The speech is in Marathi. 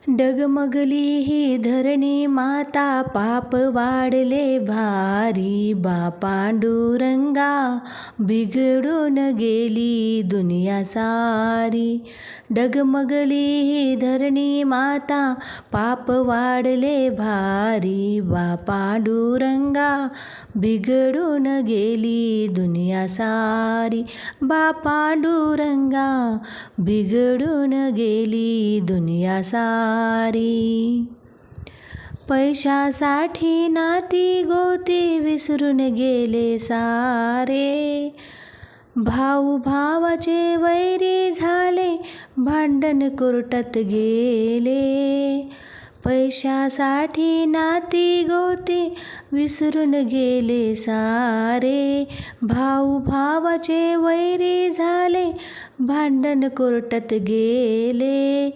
डगमगली ही धरणी माता, पाप वाढले भारी. पांडुरंगा बिघडून गेली दुनिया सारी. डगमगली ही धरणी माता, पाप वाढले भारी. पांडुरंगा बिघडून गेली दुनिया सारी. पांडुरंगा बिघडून गेली दुनिया सारी. पैशासाठी नाती गोती विसरून गेले सारे. भाऊ भावाचे वैरी झाले, भांडण कोर्टात गेले. पैशासाठी नाती गोती विसरून गेले सारे. भाऊ भावाचे वैरी झाले, भांडण कोर्टात गेले.